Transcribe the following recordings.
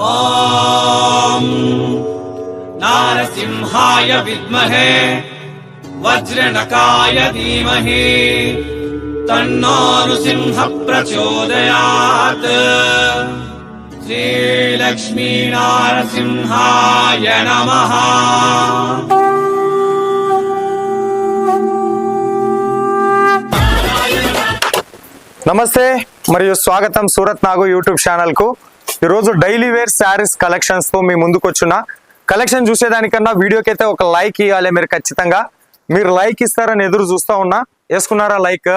ఓం నారసింహాయ విద్మహే వజ్రనకాయ ధీమహి తన్నో నృసింహ ప్రచోదయాత్. శ్రీలక్ష్మీ నారసింహాయ నమః. నమస్తే మరియు స్వాగతం సూరత్ నాగు యూట్యూబ్ ఛానల్ కు. ఈరోజు డైలీ వేర్ శారీస్ కలెక్షన్స్ తో మీ ముందుకు వచ్చిన కలెక్షన్ చూసేదానికన్నా వీడియోకి అయితే ఒక లైక్ ఇవ్వాలి. మీరు ఖచ్చితంగా మీరు లైక్ ఇస్తారని ఎదురు చూస్తా ఉన్నా. వేసుకున్నారా లైక్?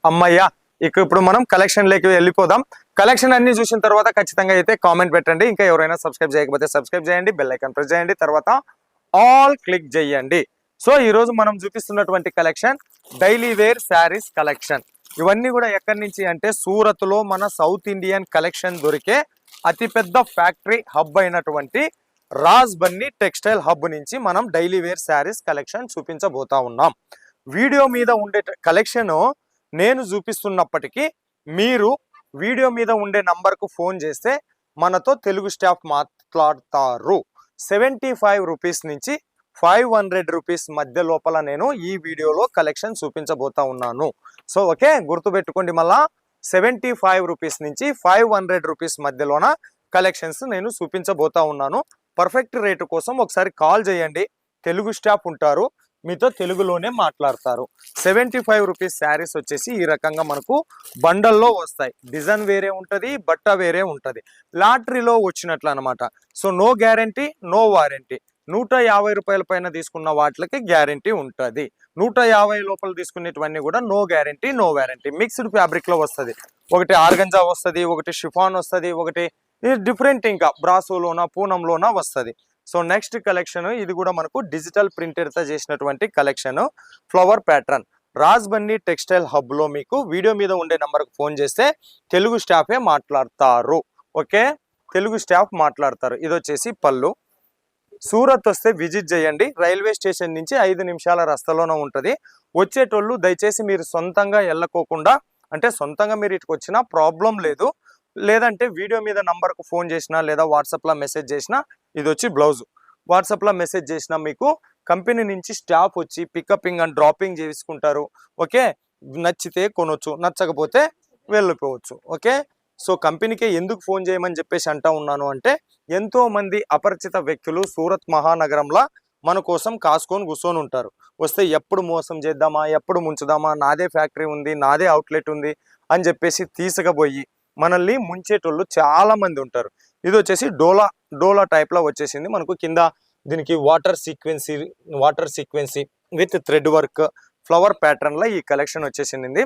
అమ్మయ్యా. ఇప్పుడు మనం కలెక్షన్ లేకి వెళ్ళిపోదాం. కలెక్షన్ అన్ని చూసిన తర్వాత ఖచ్చితంగా అయితే కామెంట్ పెట్టండి. ఇంకా ఎవరైనా సబ్స్క్రైబ్ చేయకపోతే సబ్స్క్రైబ్ చేయండి, బెల్ ఐకాన్ ప్రెస్ చేయండి, తర్వాత ఆల్ క్లిక్ చేయండి. సో ఈ రోజు మనం చూపిస్తున్నటువంటి collection daily wear saris collection. ఇవన్నీ కూడా ఎక్కడి నుంచి అంటే సూరత్ లో మన సౌత్ ఇండియన్ కలెక్షన్ దొరికే అతిపెద్ద ఫ్యాక్టరీ హబ్ అయినటువంటి రాజ్ బన్నీ టెక్స్టైల్ హబ్ నుంచి మనం డైలీ వేర్ శారీస్ కలెక్షన్ చూపించబోతా ఉన్నాం. వీడియో మీద ఉండే కలెక్షన్ నేను చూపిస్తున్నప్పటికీ మీరు వీడియో మీద ఉండే నంబర్కు ఫోన్ చేస్తే మనతో తెలుగు స్టాఫ్ మాట్లాడతారు. 75 రూపీస్ నుంచి 500 రూపీస్ మధ్య లోపల నేను ఈ వీడియోలో కలెక్షన్ చూపించబోతా ఉన్నాను. సో ఓకే, గుర్తుపెట్టుకోండి. మళ్ళా 75 రూపీస్ నుంచి 500 రూపీస్ మధ్యలోన కలెక్షన్స్ నేను చూపించబోతా ఉన్నాను. పర్ఫెక్ట్ రేటు కోసం ఒకసారి కాల్ చేయండి. తెలుగు స్టాఫ్ ఉంటారు, మీతో తెలుగులోనే మాట్లాడతారు. 75 రూపీస్ శారీస్ వచ్చేసి ఈ రకంగా మనకు బండల్లో వస్తాయి. డిజైన్ వేరే ఉంటుంది, బట్ట వేరే ఉంటుంది. లాటరీలో వచ్చినట్లు అనమాట. So no guarantee, no warranty. 150 రూపాయల పైన తీసుకున్న వాటికి గ్యారంటీ ఉంటుంది. 150 లోపల తీసుకునేటివన్నీ కూడా no guarantee, no warranty. Mixed fabric లో వస్తుంది. ఒకటి ఆర్గంజా వస్తుంది, ఒకటి షిఫాన్ వస్తుంది, ఒకటి డిఫరెంట్ ఇంకా బ్రాసోలోనా పూనంలోనా వస్తుంది. సో నెక్స్ట్ కలెక్షన్ ఇది కూడా మనకు డిజిటల్ ప్రింటెడ్ తో చేసినటువంటి collection. Flower pattern Raj Bunny textile hub లో మీకు వీడియో మీద ఉండే నంబర్కి ఫోన్ చేస్తే తెలుగు స్టాఫే మాట్లాడతారు. ఓకే, తెలుగు స్టాఫ్ మాట్లాడతారు. ఇది వచ్చేసి పళ్ళు. సూరత్ వస్తే విజిట్ చేయండి. రైల్వే స్టేషన్ నుంచి 5 నిమిషాల రస్తలోనే ఉంటుంది. వచ్చేటోళ్ళు దయచేసి మీరు సొంతంగా వెళ్ళకోకుండా, అంటే సొంతంగా మీరు ఇటుకు వచ్చినా ప్రాబ్లం లేదు, లేదంటే వీడియో మీద నంబర్కు ఫోన్ చేసినా లేదా వాట్సాప్లో మెసేజ్ చేసినా, ఇది వచ్చి బ్లౌజ్ వాట్సాప్లో మెసేజ్ చేసినా మీకు కంపెనీ నుంచి స్టాఫ్ వచ్చి పికపింగ్ అండ్ డ్రాపింగ్ చేసుకుంటారు. ఓకే, నచ్చితే కొనొచ్చు, నచ్చకపోతే వెళ్ళిపోవచ్చు. ఓకే, సో కంపెనీకి ఎందుకు ఫోన్ చేయమని చెప్పేసి అంటా ఉన్నాను అంటే, ఎంతో మంది అపరిచిత వ్యక్తులు సూరత్ మహానగరంలో మన కోసం కాసుకొని కూర్చొని ఉంటారు. వస్తే ఎప్పుడు మోసం చేద్దామా, ఎప్పుడు ముంచుదామా, నాదే ఫ్యాక్టరీ ఉంది, నాదే అవుట్లెట్ ఉంది అని చెప్పేసి తీసుకుపోయి మనల్ని ముంచేటోళ్ళు చాలా మంది ఉంటారు. ఇది వచ్చేసి డోలా టైప్ లో వచ్చేసింది మనకు. కింద దీనికి water sequence with thread work flower pattern లో ఈ కలెక్షన్ వచ్చేసింది.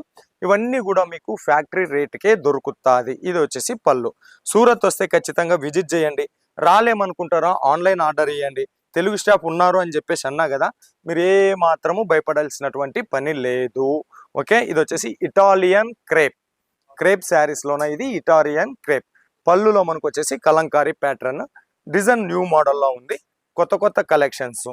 ఇవన్నీ కూడా మీకు ఫ్యాక్టరీ రేట్కే దొరుకుతుంది. ఇది వచ్చేసి పళ్ళు. సూరత్ వస్తే ఖచ్చితంగా విజిట్ చేయండి. రాలేమనుకుంటారా, ఆన్లైన్ ఆర్డర్ ఇవ్వండి. తెలుగు స్టాఫ్ ఉన్నారు అని చెప్పేసి అన్నా కదా, మీరు ఏ మాత్రము భయపడాల్సినటువంటి పని లేదు. ఓకే, ఇది వచ్చేసి ఇటాలియన్ క్రేప్ శారీస్ లోన ఇది ఇటాలియన్ క్రేప్. పళ్ళులో మనకు వచ్చేసి కలంకారీ ప్యాటర్న్ డిజైన్ న్యూ మోడల్లో ఉంది. కొత్త కలెక్షన్స్.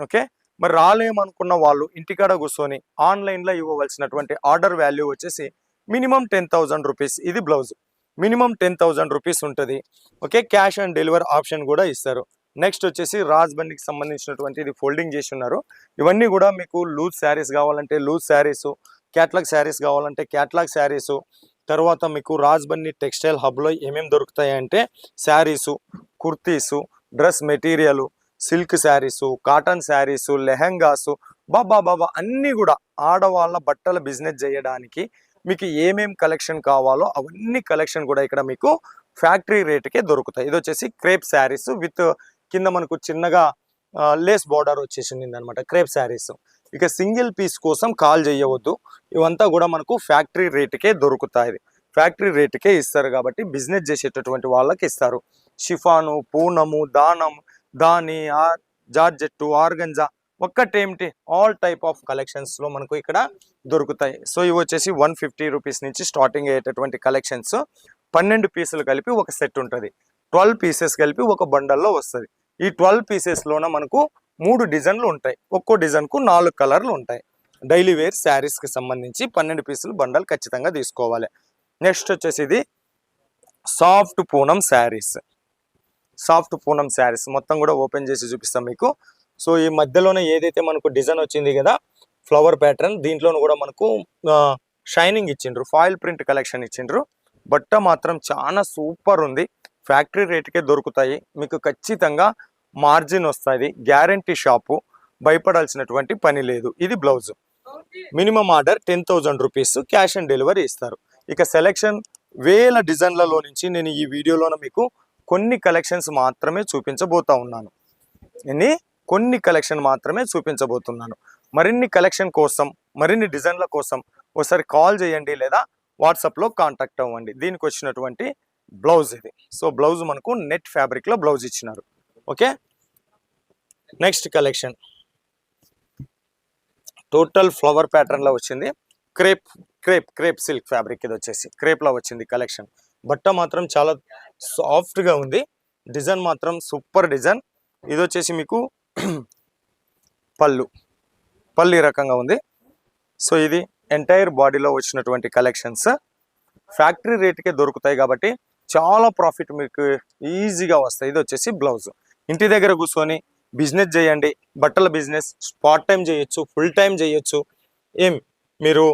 ఓకే, మరి రాలేమనుకున్న వాళ్ళు ఇంటికాడ కూర్చొని ఆన్లైన్లో ఇవ్వవలసినటువంటి ఆర్డర్ వాల్యూ వచ్చేసి మినిమం 10,000 రూపీస్. ఇది బ్లౌజ్ మినిమం 10,000 రూపీస్ ఉంటుంది. Okay, cash on delivery option కూడా ఇస్తారు. నెక్స్ట్ వచ్చేసి రాజ్ బన్నీకి సంబంధించినటువంటి ఇది ఫోల్డింగ్ చేసి ఉన్నారు. ఇవన్నీ కూడా మీకు లూజ్ శారీస్ కావాలంటే లూజ్ శారీస్, క్యాట్లాగ్ శారీస్ కావాలంటే క్యాట్లాగ్ శారీస్. తర్వాత మీకు రాజ్ బన్నీ టెక్స్టైల్ హబ్లో ఏమేమి దొరుకుతాయి అంటే saris, kurtis, dress material, silk saris, cotton saris, lehengas, బాబా అన్నీ కూడా ఆడవాళ్ళ బట్టల బిజినెస్ చేయడానికి మీకు ఏమేం కలెక్షన్ కావాలో అవన్నీ కలెక్షన్ కూడా ఇక్కడ మీకు ఫ్యాక్టరీ రేటుకే దొరుకుతాయి. ఇది వచ్చేసి క్రేప్ శారీస్ విత్ కింద మనకు చిన్నగా లేస్ బార్డర్ వచ్చేసింది అనమాట. క్రేప్ శారీస్ ఇక సింగిల్ పీస్ కోసం కాల్ చేయవద్దు. ఇవంతా కూడా మనకు ఫ్యాక్టరీ రేటుకే దొరుకుతాయి. ఫ్యాక్టరీ రేటుకే ఇస్తారు కాబట్టి బిజినెస్ చేసేటటువంటి వాళ్ళకి ఇస్తారు. షిఫాను, పూనము, దాని జార్జెట్టు, ఆర్గంజా ఒక్కటేమిటి ఆల్ టైప్ ఆఫ్ కలెక్షన్స్ లో మనకు ఇక్కడ దొరుకుతాయి. సో ఇవి వచ్చేసి 150 రూపీస్ నుంచి స్టార్టింగ్ అయ్యేటటువంటి కలెక్షన్స్. 12 పీసులు కలిపి ఒక సెట్ ఉంటుంది. 12 పీసెస్ కలిపి ఒక బండల్లో వస్తుంది. ఈ 12 పీసెస్ లోన మనకు 3 డిజైన్లు ఉంటాయి. ఒక్కో డిజైన్ కు 4 కలర్లు ఉంటాయి. డైలీ వేర్ శారీస్ కి సంబంధించి 12 పీసులు బండల్ ఖచ్చితంగా తీసుకోవాలి. నెక్స్ట్ వచ్చేసి ఇది సాఫ్ట్ పూనం శారీస్. సాఫ్ట్ పూనం శారీస్ మొత్తం కూడా ఓపెన్ చేసి చూపిస్తాం మీకు. సో ఈ మధ్యలోనే ఏదైతే మనకు డిజైన్ వచ్చింది కదా ఫ్లవర్ ప్యాటర్న్, దీంట్లోనూ కూడా మనకు షైనింగ్ ఇచ్చిండ్రు, ఫాయిల్ ప్రింట్ కలెక్షన్ ఇచ్చిండ్రు. బట్ట మాత్రం చాలా సూపర్ ఉంది. ఫ్యాక్టరీ రేట్కే దొరుకుతాయి మీకు, ఖచ్చితంగా మార్జిన్ వస్తుంది, గ్యారంటీ షాపు, భయపడాల్సినటువంటి పని లేదు. ఇది blouse. Minimum order 10,000 rupees, cash on delivery ఇస్తారు. ఇక సెలెక్షన్ వేల డిజైన్లలో నుంచి నేను ఈ వీడియోలోన మీకు కొన్ని కలెక్షన్స్ మాత్రమే చూపించబోతా ఉన్నాను. కొన్ని కలెక్షన్ మాత్రమే చూపించబోతున్నాను. మరిన్ని కలెక్షన్ కోసం, మరిన్ని డిజైన్ల కోసం ఒకసారి కాల్ చేయండి లేదా వాట్సాప్లో కాంటాక్ట్ అవ్వండి. దీనికి వచ్చినటువంటి బ్లౌజ్ ఇది. సో బ్లౌజ్ మనకు నెట్ ఫ్యాబ్రిక్లో బ్లౌజ్ ఇచ్చినారు. Okay, next collection total flower ప్యాటర్న్లో వచ్చింది. క్రేప్ సిల్క్ ఫ్యాబ్రిక్, ఇది వచ్చేసి క్రేప్లో వచ్చింది కలెక్షన్. బట్ట మాత్రం చాలా సాఫ్ట్గా ఉంది, డిజైన్ మాత్రం సూపర్ డిజైన్. ఇది వచ్చేసి మీకు పళ్ళు ఈ రకంగా ఉంది. సో ఇది ఎంటైర్ బాడీలో వచ్చినటువంటి కలెక్షన్స్. ఫ్యాక్టరీ రేట్కే దొరుకుతాయి కాబట్టి చాలా ప్రాఫిట్ మీకు ఈజీగా వస్తాయి. ఇది వచ్చేసి బ్లౌజ్. ఇంటి దగ్గర కూర్చొని బిజినెస్ చేయండి, బట్టల బిజినెస్ పార్ట్ టైం చేయొచ్చు, ఫుల్ టైం చేయొచ్చు. మీరు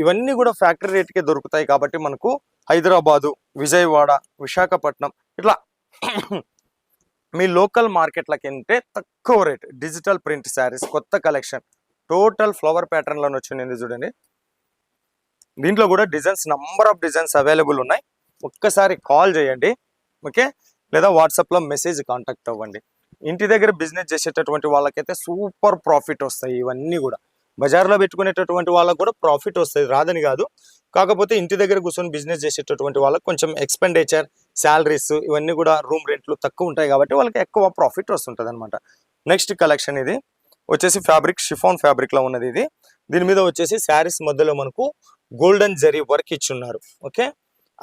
ఇవన్నీ కూడా ఫ్యాక్టరీ రేట్కే దొరుకుతాయి కాబట్టి మనకు హైదరాబాదు, విజయవాడ, విశాఖపట్నం ఇట్లా మీ లోకల్ మార్కెట్లకంటే తక్కువ రేట్ డిజిటల్ ప్రింట్ శారీస్ కొత్త కలెక్షన్ టోటల్ ఫ్లవర్ ప్యాటర్న్లో వచ్చింది చూడండి. దీంట్లో కూడా designs, number of designs available ఉన్నాయి. ఒక్కసారి కాల్ చేయండి, ఓకే, లేదా వాట్సాప్లో మెసేజ్ కాంటాక్ట్ అవ్వండి. ఇంటి దగ్గర బిజినెస్ చేసేటటువంటి వాళ్ళకైతే సూపర్ ప్రాఫిట్ వస్తాయి. ఇవన్నీ కూడా బజార్లో పెట్టుకునేటటువంటి వాళ్ళకు కూడా ప్రాఫిట్ వస్తుంది, రాదని కాదు. కాకపోతే ఇంటి దగ్గర కూర్చొని బిజినెస్ చేసేటటువంటి వాళ్ళకి కొంచెం ఎక్స్పెండిచర్, శాలరీస్ ఇవన్నీ కూడా రూమ్ రెంట్లు తక్కువ ఉంటాయి కాబట్టి వాళ్ళకి ఎక్కువ ప్రాఫిట్ వస్తుంటుంది అనమాట. నెక్స్ట్ కలెక్షన్ ఇది వచ్చేసి ఫ్యాబ్రిక్ షిఫాన్ ఫ్యాబ్రిక్లో ఉన్నది ఇది. దీని మీద వచ్చేసి శారీస్ మధ్యలో మనకు గోల్డెన్ జరీ వర్క్ ఇచ్చున్నారు. ఓకే,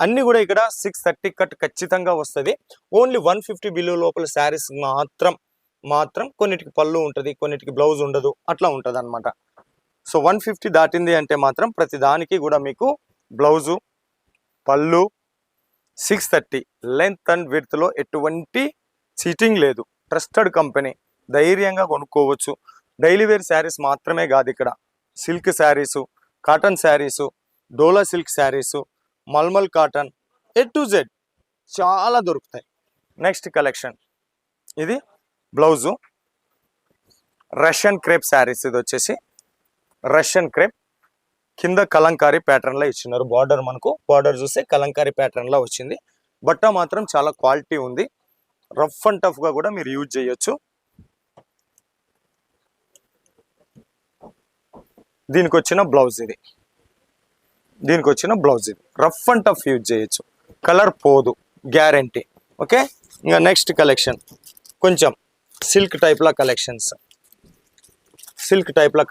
అన్ని కూడా ఇక్కడ 630 కట్ ఖచ్చితంగా వస్తుంది. ఓన్లీ 150 బిలో లోపల శారీస్ మాత్రం కొన్నిటికి పళ్ళు ఉంటుంది, కొన్నిటికి బ్లౌజ్ ఉండదు, అట్లా ఉంటుంది అనమాట. సో 150 దాటింది అంటే మాత్రం ప్రతి దానికి కూడా మీకు బ్లౌజు, పళ్ళు 630 లెంత్ అండ్ విడ్త్లో ఎటువంటి చీటింగ్ లేదు. ట్రస్టెడ్ కంపెనీ, ధైర్యంగా కొనుక్కోవచ్చు. డైలీ వేర్ శారీస్ మాత్రమే కాదు, ఇక్కడ silk saris, cotton saris, Dola silk saris, mulmul cotton, A to Z చాలా దొరుకుతాయి. నెక్స్ట్ కలెక్షన్ ఇది బ్లౌజు, రష్యన్ క్రేప్ శారీస్. ఇది వచ్చేసి రష్యన్ క్రేప్, కింద కలంకారీ ప్యాటర్న్లో ఇచ్చినారు. బార్డర్ చూస్తే కలంకారీ ప్యాటర్న్లో వచ్చింది. బట్ట మాత్రం చాలా క్వాలిటీ ఉంది, రఫ్ అండ్ టఫ్గా కూడా మీరు యూజ్ చేయొచ్చు. దీనికి వచ్చిన బ్లౌజ్ ఇది, రఫ్ అండ్ టఫ్ యూజ్ చేయొచ్చు, కలర్ పోదు, గ్యారంటీ. ఓకే, ఇంకా నెక్స్ట్ కలెక్షన్ కొంచెం సిల్క్ టైప్లో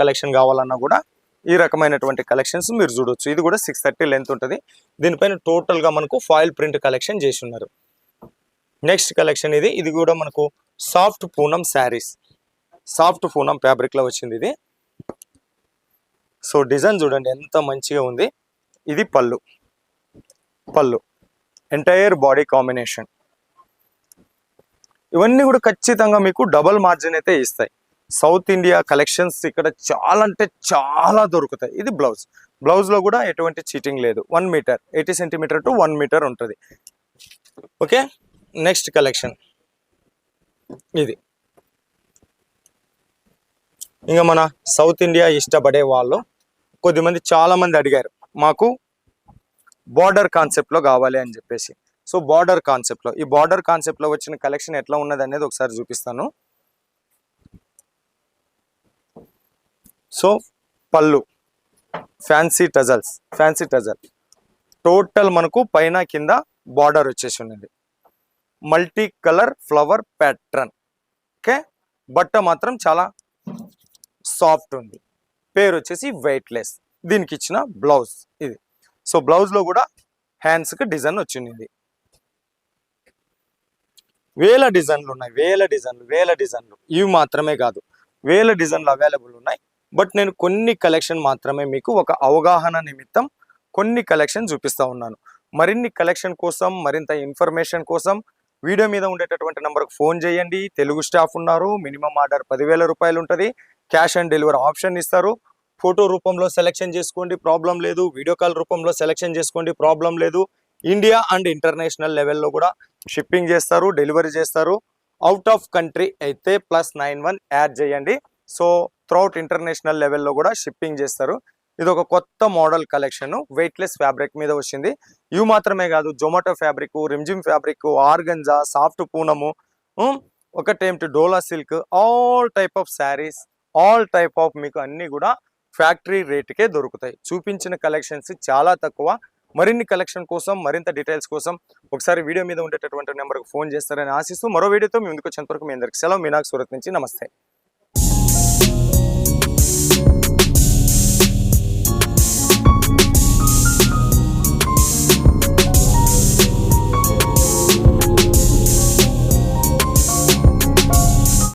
కలెక్షన్ కావాలన్నా కూడా ఈ రకమైనటువంటి కలెక్షన్స్ మీరు చూడొచ్చు. ఇది కూడా 630 లెంత్ ఉంటుంది. దీనిపైన టోటల్గా మనకు ఫాయిల్ ప్రింట్ కలెక్షన్ చేసి ఉన్నారు. నెక్స్ట్ కలెక్షన్ ఇది కూడా మనకు సాఫ్ట్ పూనం శారీస్, సాఫ్ట్ పూనం ఫ్యాబ్రిక్లో వచ్చింది ఇది. సో డిజైన్ చూడండి ఎంత మంచిగా ఉంది. ఇది పళ్ళు ఎంటైర్ బాడీ కాంబినేషన్. ఇవన్నీ కూడా ఖచ్చితంగా మీకు డబల్ మార్జిన్ అయితే ఇస్తాయి. సౌత్ ఇండియా కలెక్షన్స్ ఇక్కడ చాలా అంటే చాలా దొరుకుతాయి. ఇది బ్లౌజ్లో కూడా ఎటువంటి చీటింగ్ లేదు. 1 మీటర్ 80 సెంటీమీటర్ టు 1 మీటర్ ఉంటుంది. ఓకే, నెక్స్ట్ కలెక్షన్ ఇది. ఇంకా మన సౌత్ ఇండియా ఇష్టపడే వాళ్ళు కొద్దిమంది చాలా మంది అడిగారు, మాకు బార్డర్ కాన్సెప్ట్లో కావాలి అని చెప్పేసి. సో ఈ బార్డర్ కాన్సెప్ట్లో వచ్చిన కలెక్షన్ ఎట్లా ఉన్నది అనేది ఒకసారి చూపిస్తాను. సో పళ్ళు ఫ్యాన్సీ టజల్ టోటల్ మనకు పైన కింద బార్డర్ వచ్చేసి ఉన్నది. Multi colour flower pattern. Okay, బట్ట మాత్రం చాలా సాఫ్ట్ ఉంది. పేరు వచ్చేసి వెయిట్లెస్. దీనికి ఇచ్చిన బ్లౌజ్ ఇది. సో బ్లౌజ్లో కూడా హ్యాండ్స్కి డిజైన్ వచ్చింది. వేల డిజైన్లు ఉన్నాయి, వేల డిజైన్లు. ఇవి మాత్రమే కాదు, వేల డిజైన్లు అవైలబుల్ ఉన్నాయి. బట్ నేను కొన్ని కలెక్షన్ మాత్రమే మీకు ఒక అవగాహన నిమిత్తం కొన్ని కలెక్షన్ చూపిస్తూ ఉన్నాను. మరిన్ని కలెక్షన్ కోసం, మరింత ఇన్ఫర్మేషన్ కోసం వీడియో మీద ఉండేటటువంటి నెంబర్కి ఫోన్ చేయండి. తెలుగు స్టాఫ్ ఉన్నారు. మినిమం ఆర్డర్ 10,000 రూపాయలు ఉంటుంది. క్యాష్ ఆన్ డెలివరీ ఆప్షన్ ఇస్తారు. ఫోటో రూపంలో సెలెక్షన్ చేసుకోండి, ప్రాబ్లం లేదు. వీడియో కాల్ రూపంలో సెలెక్షన్ చేసుకోండి, ప్రాబ్లం లేదు. ఇండియా అండ్ ఇంటర్నేషనల్ లెవెల్లో కూడా షిప్పింగ్ చేస్తారు, డెలివరీ చేస్తారు. అవుట్ ఆఫ్ కంట్రీ అయితే +91 యాడ్ చేయండి. సో త్రూఅవుట్ ఇంటర్నేషనల్ లెవెల్లో కూడా షిప్పింగ్ చేస్తారు. ఇది ఒక కొత్త మోడల్ కలెక్షన్, వెయిట్లెస్ ఫ్యాబ్రిక్ మీద వచ్చింది. ఇవి మాత్రమే కాదు, Zomato fabric, Rimjhim fabric, organza, soft Poonam, ఒకటేమిటి Dola silk, all type of saris, all type of మీకు అన్నీ కూడా ఫ్యాక్టరీ రేటుకే దొరుకుతాయి. చూపించిన కలెక్షన్స్ చాలా తక్కువ. మరిన్ని కలెక్షన్ కోసం, మరింత డీటెయిల్స్ కోసం ఒకసారి వీడియో మీద ఉండేటటువంటి నెంబర్కి ఫోన్ చేస్తారని ఆశిస్తూ మరో వీడియోతో మీ ముందుకు వచ్చేంత వరకు మీ అందరికి సెలవు. మీనాక్ సూరత్ నుంచి నమస్తే.